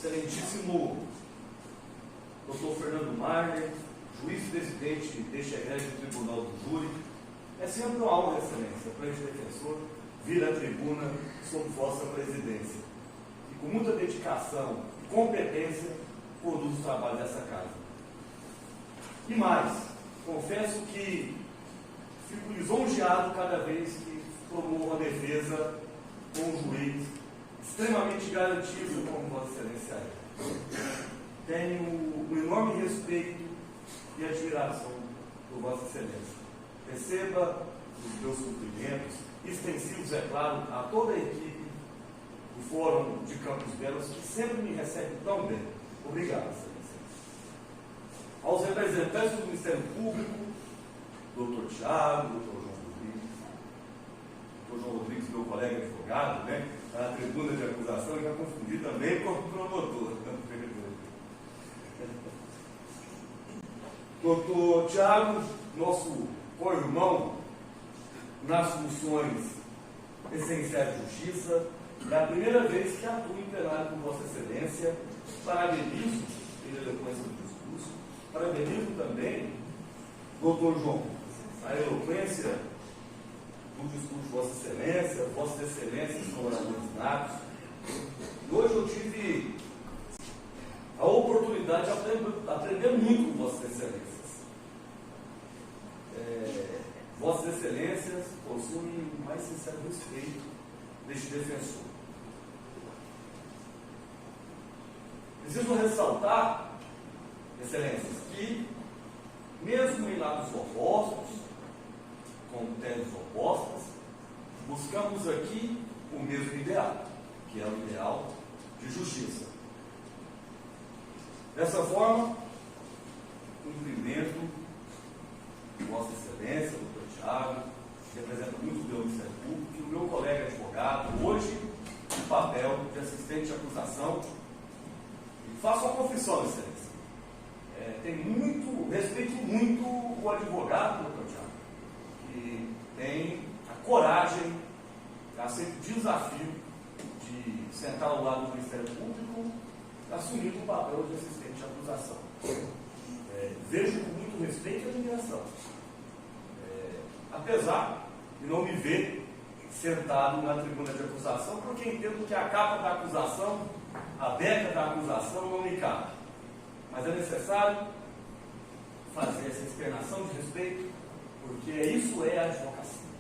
Excelentíssimo Dr. Fernando Marler, juiz-presidente deste egrégio Tribunal do Júri, é sempre uma honra, Excelência, pleno defensor, vir à tribuna sob vossa presidência, e com muita dedicação e competência conduz o trabalho dessa casa. E mais, confesso que fico lisonjeado cada vez que promovo a defesa com um juiz extremamente garantido como Vossa Excelência é. Tenho um enorme respeito e admiração por Vossa Excelência. Receba os meus cumprimentos, extensivos, é claro, a toda a equipe do Fórum de Campos Belos, que sempre me recebe tão bem. Obrigado, Excelência. Aos representantes do Ministério Público, Dr. Thiago, Dr. João Rodrigues, meu colega advogado, né, na tribuna de acusação, eu já confundi também com o promotor. Doutor Thiago, nosso co-irmão nas funções essenciais de justiça, é a primeira vez que atua em plenário com Vossa Excelência. Parabenizo pela eloquência do discurso, parabenizo também, doutor João, a eloquência do discurso de Vossa Excelência. Vossas Excelências são oradores natos. E hoje eu tive a oportunidade de aprender muito com Vossas Excelências. Vossas Excelências possuem o mais sincero respeito deste defensor. Preciso ressaltar, Excelências, que mesmo em lados opostos, com teses opostas, buscamos aqui o mesmo ideal, que é o ideal de justiça. Dessa forma, cumprimento Vossa Excelência, Dr. Thiago, que representa muito bem o Ministério Público, e o meu colega advogado, hoje, no papel de assistente de acusação, e faço a confissão, Excelência. Respeito muito o advogado, Dr. Thiago, que tem a coragem, aceita o desafio de sentar ao lado do Ministério Público, assumindo o papel de assistente de acusação. Vejo com muito respeito e admiração. Apesar de não me ver sentado na tribuna de acusação, porque entendo que a capa da acusação, a beca da acusação não me cabe. Mas é necessário fazer essa externação de respeito, porque isso é a advocacia.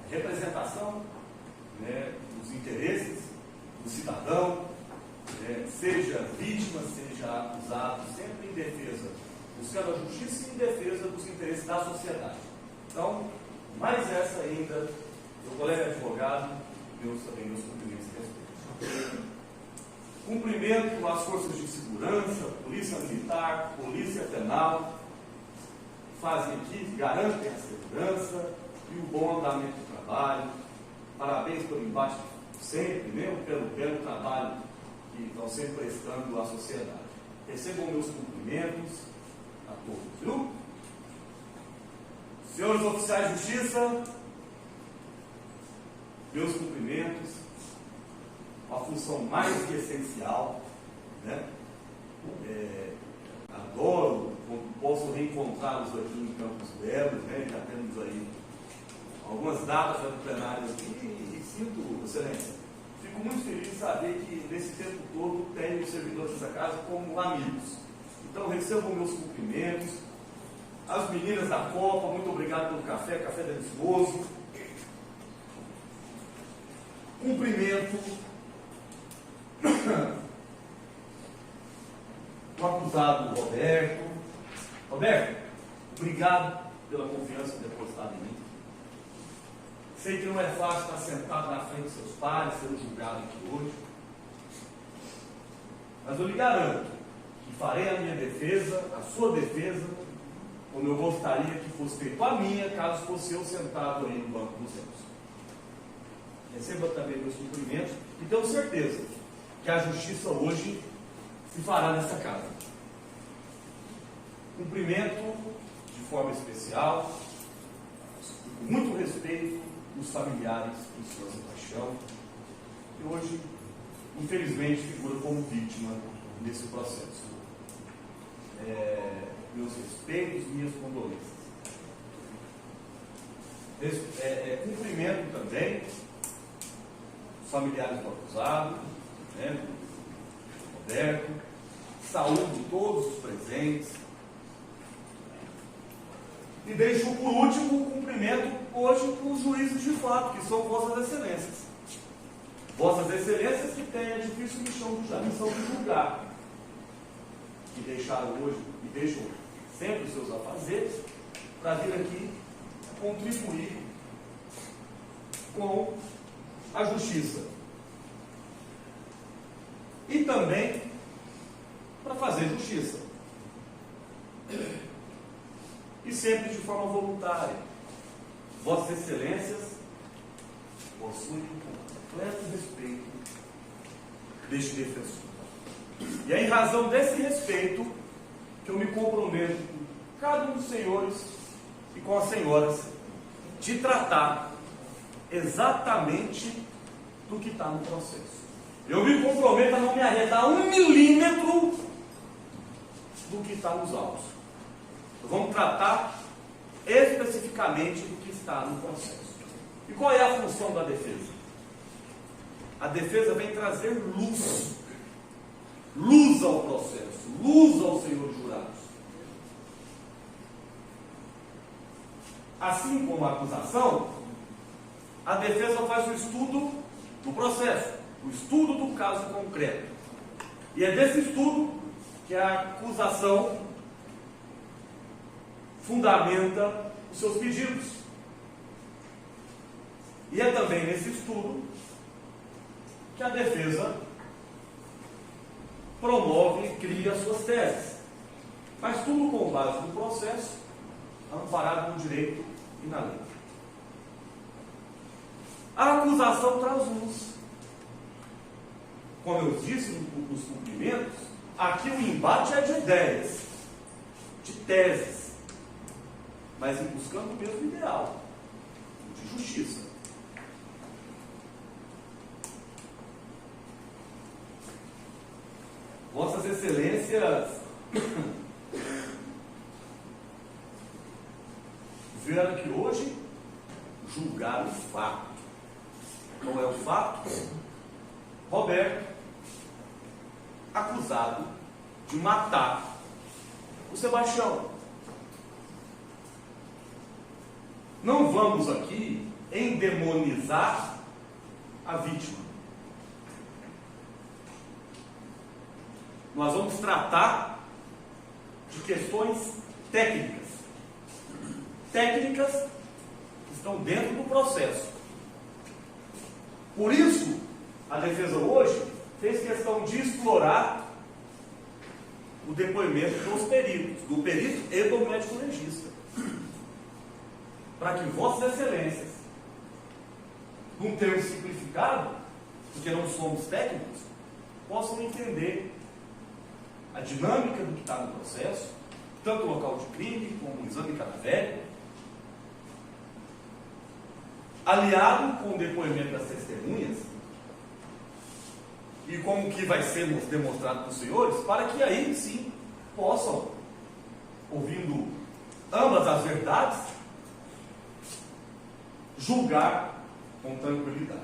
A representação, né, dos interesses do cidadão, seja vítima, seja acusado, sempre em defesa, buscando a justiça e em defesa dos interesses da sociedade. Então, mais essa ainda, meu colega advogado, meus cumprimentos e respeito. Cumprimento às forças de segurança, Polícia Militar, Polícia Penal, fazem aqui, garantem a segurança e o bom andamento do trabalho. Parabéns pelo embate sempre, mesmo pelo belo trabalho que estão sempre prestando à sociedade. Recebam meus cumprimentos a todos, viu? Senhores oficiais de justiça, meus cumprimentos, uma função mais que essencial, né? Adoro quando posso reencontrá-los aqui em Campos Belos, né? Já temos aí algumas datas do plenário aqui e sinto, Excelência, fico muito feliz de saber que nesse tempo todo tenho os servidores dessa casa como amigos. Então recebam meus cumprimentos. As meninas da Copa, muito obrigado pelo café delicioso. Cumprimento o acusado Roberto. Roberto, obrigado pela confiança depositada em mim. Sei que não é fácil estar sentado na frente dos seus pares, sendo julgado aqui hoje. Mas eu lhe garanto que farei a minha defesa, a sua defesa, como eu gostaria que fosse feito a minha, caso fosse eu sentado aí no banco dos réus. Receba também meus cumprimentos e tenho certeza que a justiça hoje se fará nessa casa. Cumprimento de forma especial, com muito respeito, os familiares do Senhor Sebastião, que hoje infelizmente, figura como vítima nesse processo. Meus respeitos, minhas condolências. Cumprimento também os familiares do acusado, Roberto, saúde todos os presentes. E deixo por último o cumprimento hoje com os juízes de fato, que são Vossas Excelências. Vossas Excelências que têm a difícil missão de julgar, que deixaram hoje e deixam sempre os seus afazeres para vir aqui contribuir com a justiça. E também para fazer justiça. E sempre de forma voluntária. Vossas Excelências possuem um completo respeito deste defensor. E é em razão desse respeito que eu me comprometo com cada um dos senhores e com as senhoras de tratar exatamente do que está no processo. Eu me comprometo a não me arredar 1 milímetro do que está nos autos. Vamos tratar especificamente do que está no processo. E qual é a função da defesa? A defesa vem trazer luz. Luz ao processo. Luz aos senhores jurados. Assim como a acusação, a defesa faz o estudo do processo, o estudo do caso concreto. E é desse estudo que a acusação fundamenta os seus pedidos. E é também nesse estudo que a defesa promove e cria suas teses. Mas tudo com base no processo, amparado no direito e na lei. A acusação traz luz. Como eu disse nos cumprimentos, aqui o embate é de ideias, de teses, mas em buscando o mesmo ideal, de justiça. Vossas Excelências vieram aqui hoje julgar o fato. Qual é o fato? Roberto, acusado de matar o Sebastião. Não vamos aqui endemonizar a vítima. Nós vamos tratar de questões técnicas. Técnicas que estão dentro do processo. Por isso, a defesa hoje fez questão de explorar o depoimento dos peritos, do perito e do médico legista, para que Vossas Excelências, num termo simplificado, porque não somos técnicos, possam entender a dinâmica do que está no processo, tanto o local de crime como o exame cadavérico, aliado com o depoimento das testemunhas, e como que vai ser demonstrado para os senhores, para que aí sim possam, ouvindo ambas as verdades, julgar com tranquilidade.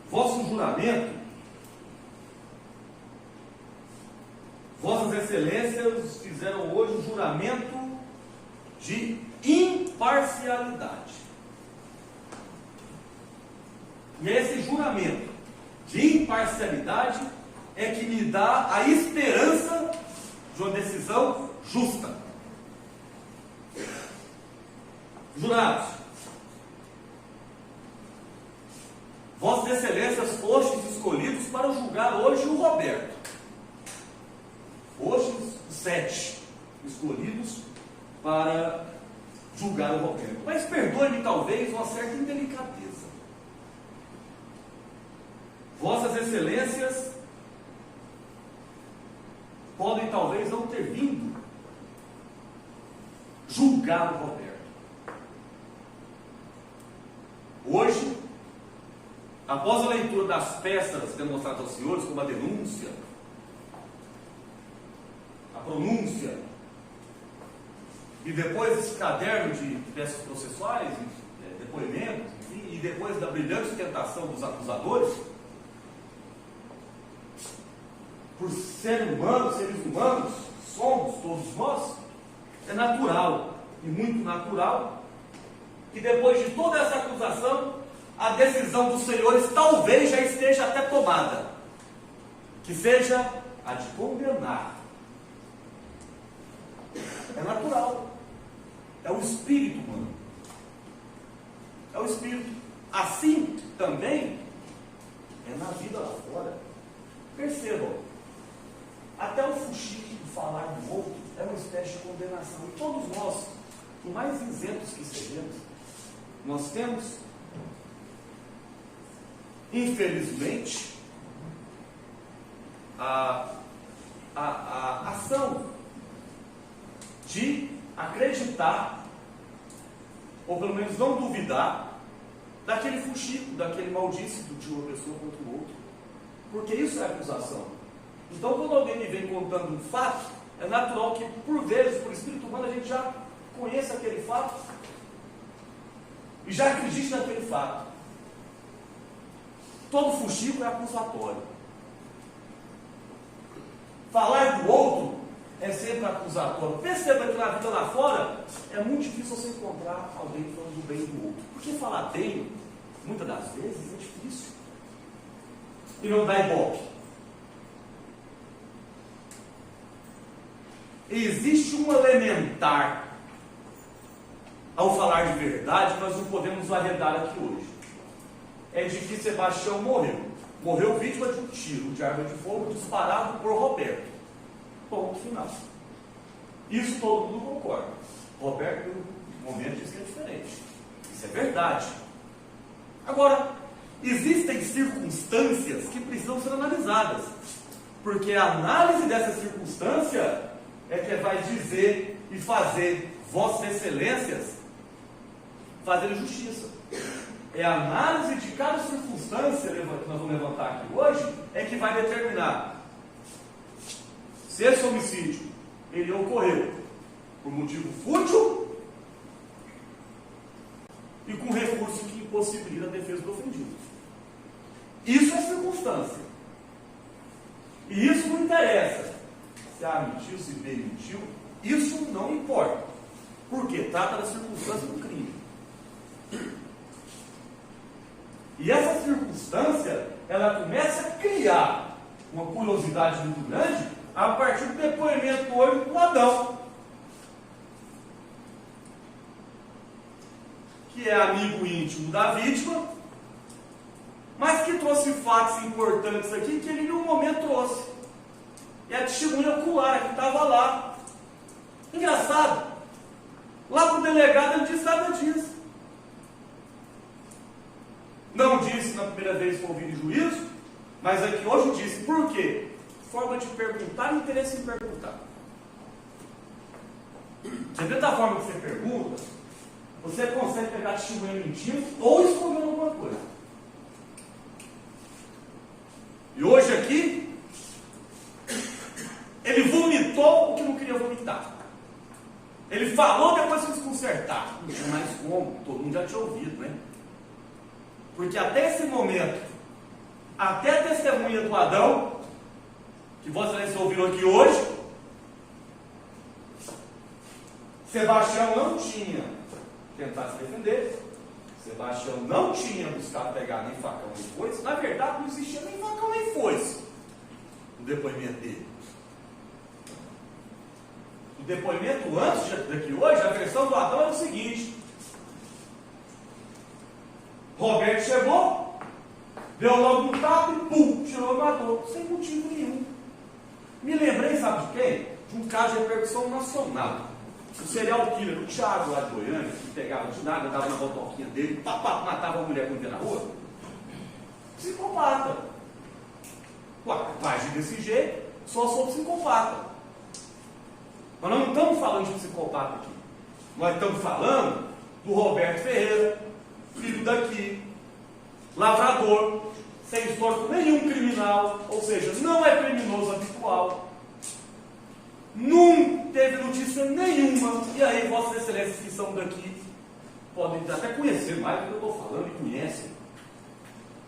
Vosso juramento, Vossas Excelências fizeram hoje o juramento de imparcialidade. E esse juramento de imparcialidade é que me dá a esperança de uma decisão justa. Jurados, Vossas Excelências fostes escolhidos para julgar hoje o Roberto. Hoje os 7 escolhidos para julgar o Roberto. Mas perdoe-me talvez uma certa indelicadeza. Vossas Excelências podem talvez não ter vindo julgar o Roberto. Hoje após a leitura das peças demonstradas aos senhores, como a denúncia, a pronúncia, e depois esse caderno de peças processuais, depoimentos, enfim, e depois da brilhante tentação dos acusadores, por seres humanos, somos todos nós, é natural, e muito natural, que depois de toda essa acusação, a decisão dos senhores talvez já esteja até tomada, que seja a de condenar. É natural, é o espírito humano, é o espírito. Assim também é na vida lá fora. Percebam, até o fuxico de falar do outro é uma espécie de condenação. E todos nós, por mais isentos que sejamos, nós temos, infelizmente, a ação de acreditar, ou pelo menos não duvidar, daquele fuxico, daquele maldícito de uma pessoa contra o outro. Porque isso é acusação. Então, quando alguém me vem contando um fato, é natural que, por vezes, por espírito humano, a gente já conheça aquele fato e já acredite naquele fato. Todo fuxico é acusatório. Falar do outro é sempre acusatório. Perceba que na vida lá fora é muito difícil você encontrar alguém falando do bem do outro. Porque falar bem, muitas das vezes, é difícil. E não dá ibope. Existe um elementar ao falar de verdade que nós não podemos arredar aqui hoje. É de que Sebastião morreu. Morreu vítima de um tiro de arma de fogo disparado por Roberto. Ponto final. Isso todo mundo concorda. Roberto, no momento, diz que é diferente. Isso é verdade. Agora, existem circunstâncias que precisam ser analisadas. Porque a análise dessa circunstância é que vai dizer e fazer vossas excelências fazer justiça. É a análise de cada circunstância que nós vamos levantar aqui hoje é que vai determinar se esse homicídio ele ocorreu por motivo fútil e com recurso que impossibilita a defesa do ofendido. Isso é circunstância. E isso não interessa se A mentiu, se B mentiu. Isso não importa. Porque trata da circunstância do crime. E essa circunstância, ela começa a criar uma curiosidade muito grande a partir do depoimento hoje do Adão, que é amigo íntimo da vítima, mas que trouxe fatos importantes aqui que ele em nenhum momento trouxe. E a testemunha ocular que estava lá. Engraçado. Lá para o delegado ele disse nada disso. Não disse na primeira vez que ouvi em juízo, mas aqui hoje disse. Por quê? Forma de perguntar e interesse em perguntar. Você vê da forma que você pergunta, você consegue pegar testemunha mentindo ou escondendo alguma coisa. E hoje aqui, ele vomitou o que não queria vomitar. Ele falou depois que se consertar. Não tinha mais como, todo mundo já tinha ouvido, né? Porque até esse momento, até a testemunha do Adão, que vocês ouviram aqui hoje, Sebastião não tinha tentado se defender, Sebastião não tinha buscado pegar nem facão nem foice. Na verdade, não existia nem facão nem foice no depoimento dele. O depoimento antes daqui hoje, a versão do Adão é o seguinte: Roberto chegou, deu logo um tapa e pum, tirou e matou, sem motivo nenhum. Me lembrei, sabe de quem? De um caso de repercussão nacional. O serial killer, o Thiago lá de Goiânia, que pegava de nada, dava na botoquinha dele, papá, matava a mulher quando ia na rua. Psicopata. Ué, agir desse jeito, só sou psicopata. Mas nós não estamos falando de psicopata aqui. Nós estamos falando do Roberto Ferreira, filho daqui, lavrador, sem histórico nenhum criminal, ou seja, não é criminoso habitual, não teve notícia nenhuma, e aí Vossas Excelências que são daqui podem até conhecer mais do que eu estou falando e conhecem,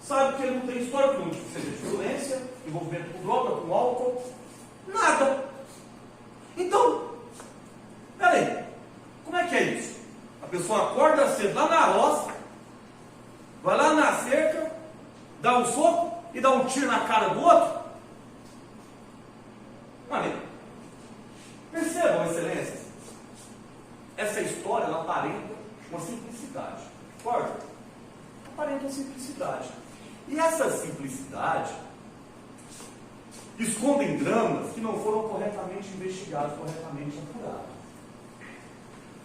sabe que ele não tem histórico nenhum, seja de violência, envolvimento com droga, com álcool, nada. Então, peraí, como é que é isso? A pessoa acorda cedo lá na roça, vai lá na cerca, dá um soco e dá um tiro na cara do outro? Olha, percebam, excelências, essa história ela aparenta uma simplicidade, concorda? Aparenta uma simplicidade. E essa simplicidade escondem dramas que não foram corretamente investigados, corretamente apurados.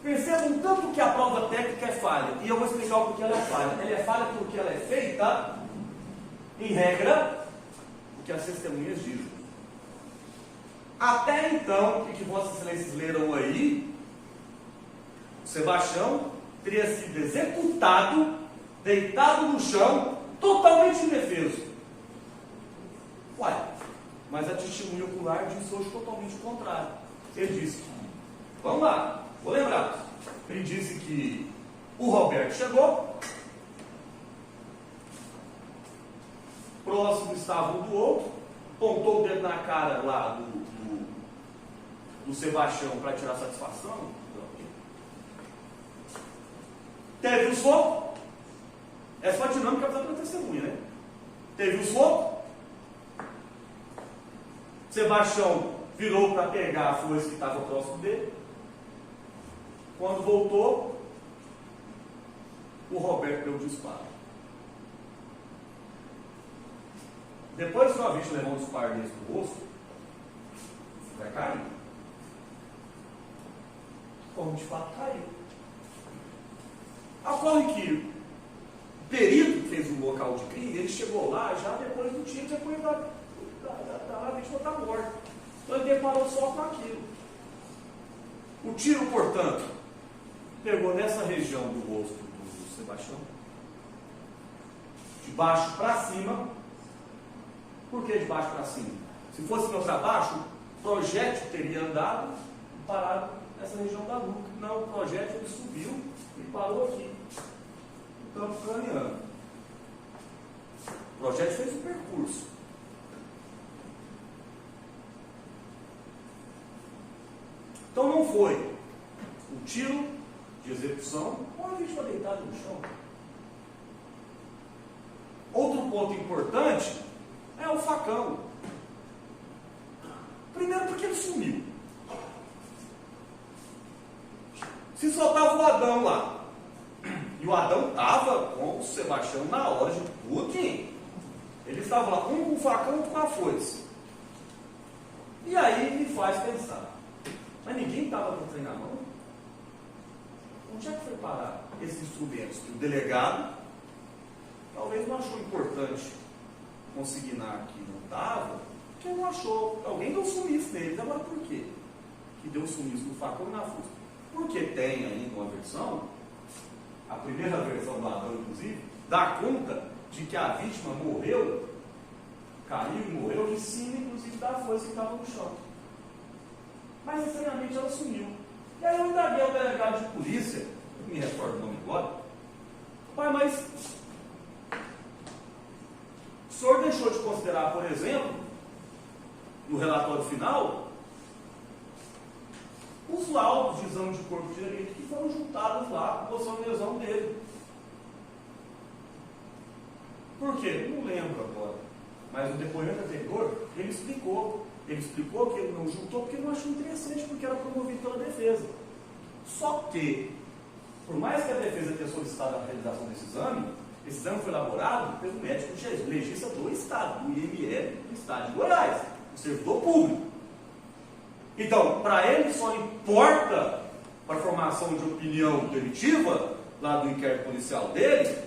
Percebam tanto que a prova técnica é falha, e eu vou explicar o porquê ela é falha. Ela é falha porque ela é feita, em regra, o que as testemunhas dizem. Até então, o que Vossas Excelências leram aí, o Sebastião teria sido executado, deitado no chão, totalmente indefeso. Uai, mas a testemunha ocular disse hoje totalmente o contrário. Ele disse que, vamos lá, vou lembrar, ele disse que o Roberto chegou, próximo estava um do outro, apontou o dedo na cara lá do Sebastião para tirar satisfação, teve o soco, essa foi a dinâmica da testemunha, né? Teve o soco, Sebastião virou para pegar a foice que estava próximo dele. Quando voltou, o Roberto deu o disparo. Depois que o Avich levou um disparo desse no rosto, vai cair. Como de fato caiu. Ocorre que o perito que fez o local de crime, ele chegou lá já depois do tiro, depois da vítima estar morta. Então ele deparou só com aquilo. O tiro, portanto, pegou nessa região do rosto do Sebastião, de baixo para cima. Por que de baixo para cima? Se fosse para baixo, o projétil teria andado e parado nessa região da nuca. Não, o projétil ele subiu e parou aqui, no campo craniano. O projétil fez o percurso. Então não foi um tiro de execução com a vítima deitada no chão. Outro ponto importante é o facão. Primeiro porque ele sumiu. Se só estava o Adão lá, e o Adão estava com o Sebastião na hora de tudo, ele estava lá, um com o facão e outro com a foice. E aí me faz pensar, mas ninguém estava com o trem na mão? Onde é que foi parar esses instrumentos? O delegado talvez não achou importante consignar que não estava, porque não achou. Alguém deu sumiço neles. Agora por quê? Que deu sumiço no facão e na foice? Porque tem ainda uma versão, a primeira versão do Adão, inclusive, dá conta de que a vítima morreu, caiu e morreu em cima, inclusive, da foice que estava no chão. Mas, estranhamente, ela sumiu. E aí eu indaguei ao delegado de polícia, não me recordo o nome agora, pai, mas o senhor deixou de considerar, por exemplo, no relatório final, os laudos de exame de corpo de delito que foram juntados lá com a lesão dele. Por quê? Não lembro agora. Mas no depoimento anterior, ele explicou. Ele explicou que ele não juntou porque ele não achou interessante, porque era promovido pela defesa. Só que, por mais que a defesa tenha solicitado a realização desse exame foi elaborado pelo médico legista do Estado, do IML do Estado de Goiás, o servidor público. Então, para ele só importa, para a formação de opinião delitiva, lá do inquérito policial dele,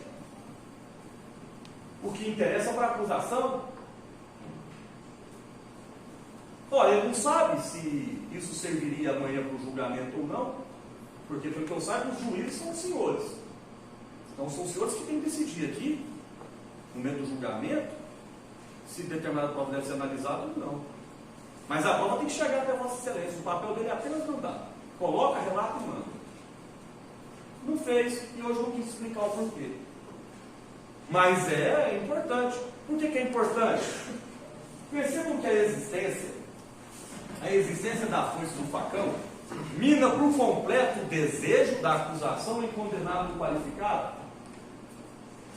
o que interessa para a acusação. Olha, ele não sabe se isso serviria amanhã para o julgamento ou não, porque, pelo que eu saiba, os juízes são os senhores. Então, são os senhores que têm que decidir aqui no momento do julgamento, se determinada prova deve ser analisada ou não. Mas a prova tem que chegar até a Vossa Excelência. O papel dele é apenas mandar. Coloca, relata e manda. Não fez, e hoje eu não quis explicar o porquê. Mas é importante. Por que é importante? Percebam que a existência da foice do facão mina por completo o desejo da acusação em condenado qualificado.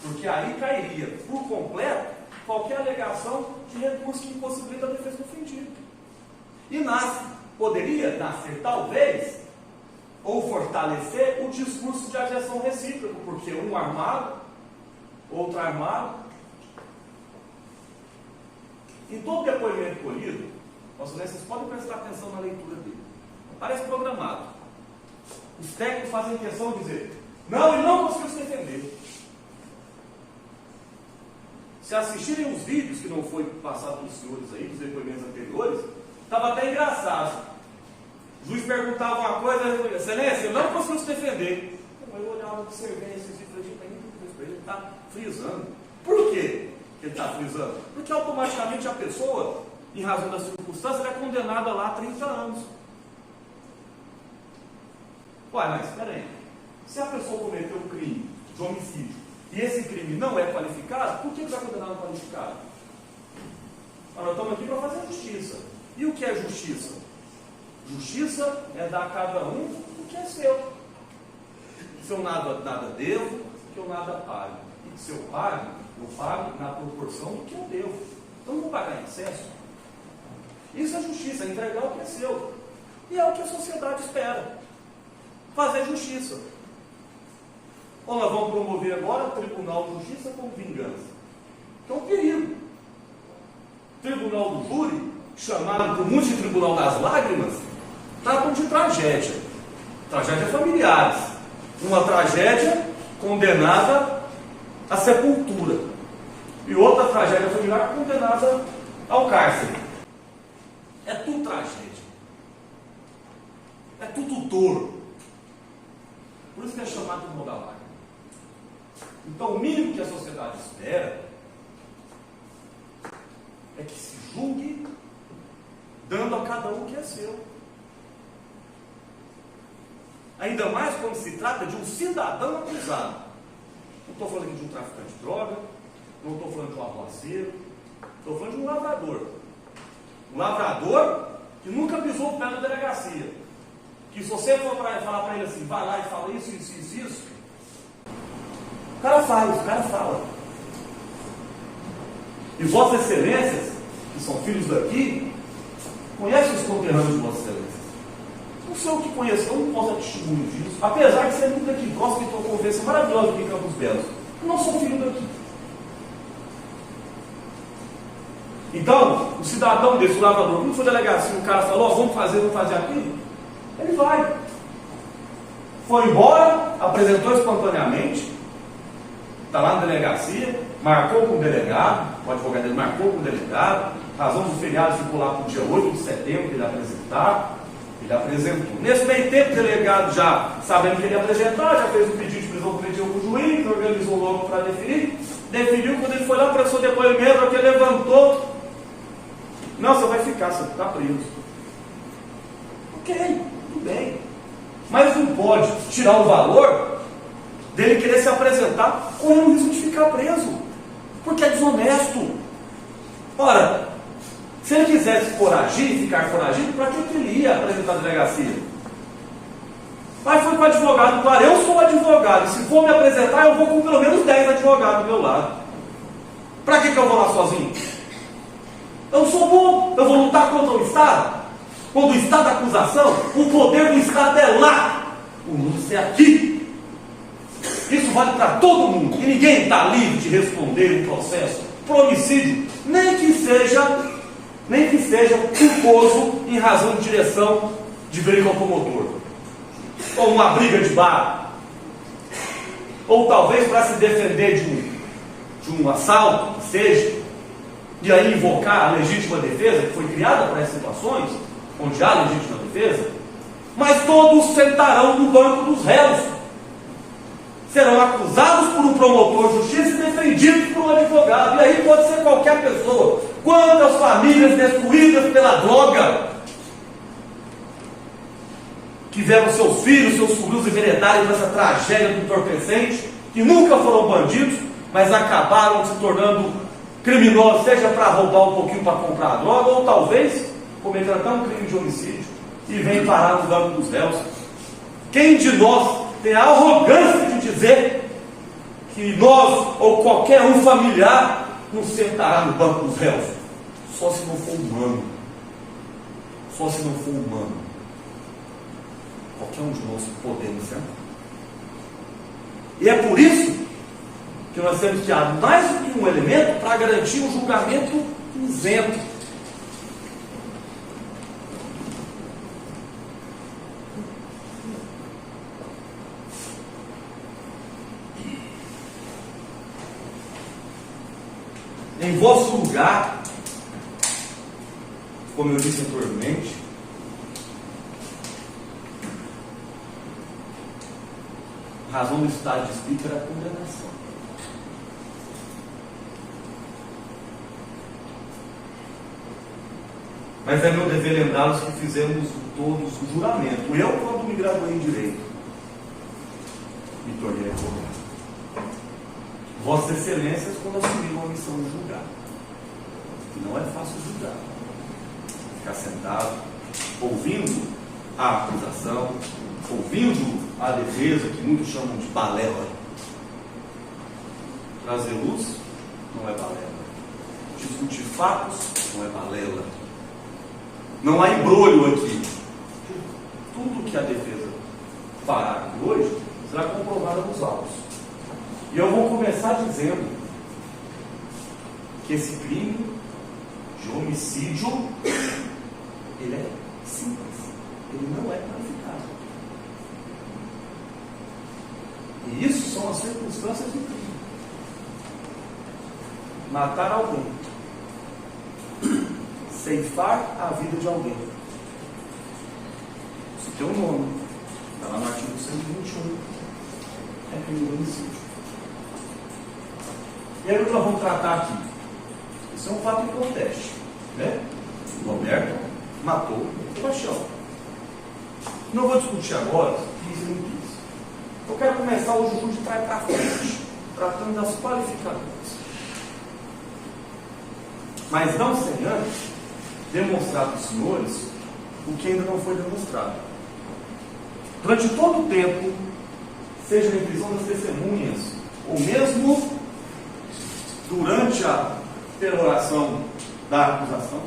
Porque aí cairia por completo qualquer alegação de recurso que impossibilita a defesa do ofendido. E poderia nascer, talvez, ou fortalecer o discurso de adjeção recíproca, porque um armado, outro armado. Em todo depoimento colhido, vocês podem prestar atenção na leitura dele. Parece programado. Os técnicos fazem questão de dizer: não, ele não conseguiu se defender. Se assistirem os vídeos que não foi passado pelos senhores aí, dos depoimentos anteriores, estava até engraçado. O juiz perguntava uma coisa, Excelência, ele não conseguiu se defender. Eu olhava, observei esses vídeos e falei: ele está frisando. Por quê que ele está frisando? Porque automaticamente a pessoa, em razão das circunstâncias, ela é condenada lá a 30 anos. Uai, mas espera aí. Se a pessoa cometeu um crime de homicídio e esse crime não é qualificado, por que está condenado qualificado? Nós estamos aqui para fazer justiça. E o que é justiça? Justiça é dar a cada um o que é seu. Se eu nada devo, que eu nada pago. E se eu pago na proporção do que eu devo. Então não vou pagar em excesso. Isso é justiça, é entregar o que é seu. E é o que a sociedade espera. Fazer justiça. Ou nós vamos promover agora o Tribunal de Justiça como vingança. Que é um perigo. Tribunal do Júri, chamado por muitos de Tribunal das Lágrimas, tratam de tragédia. Tragédia familiares. Uma tragédia condenada à sepultura. E outra tragédia familiar condenada ao cárcere. É tudo tragédia. É tudo dor. Por isso que é chamado de Tribunal da Lágrima. Então, o mínimo que a sociedade espera é que se julgue dando a cada um o que é seu. Ainda mais quando se trata de um cidadão acusado. Não estou falando aqui de um traficante de droga, não estou falando de um arruaceiro, estou falando de um lavrador. Um lavrador que nunca pisou o pé na delegacia. Que se você for falar para ele assim, vai lá e fala isso, o cara faz, o cara fala. E Vossas Excelências, que são filhos daqui, conhecem os conterrâneos de Vossas Excelências. Não sei o que conheço, eu não posso dar testemunho disso. Apesar de ser muito daqui, gosto de ter uma conversa maravilhosa aqui em Campos Belos. Eu não sou filho daqui. Então, o cidadão desse, o lavrador, quando for delegacia, o cara falou, vamos fazer aquilo, ele vai. Foi embora, apresentou espontaneamente, está lá na delegacia, marcou com o delegado, o advogado dele marcou com o delegado, razão do feriado ficou lá para o dia 8 de setembro que ele apresentar, ele apresentou. Nesse meio tempo, o delegado já sabendo que ele ia apresentar, já fez um pedido de prisão preventiva para o juiz, organizou logo para definir, definiu, quando ele foi lá, prestou depoimento, que ele levantou, não, você vai ficar, você está preso. Ok, tudo bem. Mas não pode tirar o valor dele querer se apresentar com o risco de ficar preso. Porque é desonesto. Ora, se ele quisesse foragir, ficar foragido, para que ele ia apresentar a delegacia? Mas foi com o advogado, claro, eu sou advogado, e se for me apresentar, eu vou com pelo menos 10 advogados do meu lado. Para que eu vou lá sozinho? Eu sou bom, eu vou lutar contra o Estado. Quando o Estado é acusação, o poder do Estado é lá. O mundo é aqui. Isso vale para todo mundo. E ninguém está livre de responder um processo por homicídio, nem que seja culposo em razão de direção de veículo automotor. Ou uma briga de bar. Ou talvez para se defender de um assalto, que seja. E aí invocar a legítima defesa, que foi criada para essas situações, onde há legítima defesa, mas todos sentarão no banco dos réus. serão acusados por um promotor de justiça e defendidos por um advogado. E aí pode ser qualquer pessoa. Quantas famílias destruídas pela droga tiveram seus filhos, seus sobrinhos enveredarem nessa tragédia do entorpecente, que nunca foram bandidos, mas acabaram se tornando criminosos, seja para roubar um pouquinho para comprar a droga, ou talvez cometeram até um crime de homicídio e vem parar no banco dos réus. Quem de nós tem a arrogância de dizer que nós ou qualquer um familiar nos sentará no banco dos réus? Só se não for humano. Só se não for humano. Qualquer um de nós podemos sentar. E é por isso que nós temos que dar mais do que um elemento para garantir um julgamento isento. Em vosso lugar, como eu disse anteriormente, a razão do estado de espírito era a condenação. Mas é meu dever lembrá-los que fizemos todos o juramento. Eu, quando me graduei em Direito, me tornei advogado. Vossas Excelências, quando assumiram a missão de julgar. E não é fácil julgar. Ficar sentado, ouvindo a acusação, ouvindo a defesa, que muitos chamam de balela. Trazer luz não é balela. Discutir fatos não é balela. Não há embrulho aqui. Tudo que a defesa fará aqui hoje será comprovado nos autos. E eu vou começar dizendo que esse crime de homicídio, ele é simples. Ele não é qualificado. E isso são as circunstâncias do crime. Matar alguém. Ceifar a vida de alguém. Isso tem um nome. Está lá no artigo 121. É crime de homicídio. E aí o que nós vamos tratar aqui? Isso é um fato hipotético. Né? O Roberto matou o Paixão. Não vou discutir agora quis e não quis. Eu quero começar o juízo de trás para frente, tratando das qualificadoras. Mas não sem antes demonstrar para os senhores o que ainda não foi demonstrado. Durante todo o tempo, seja na prisão das testemunhas, ou mesmo durante a peroração da acusação,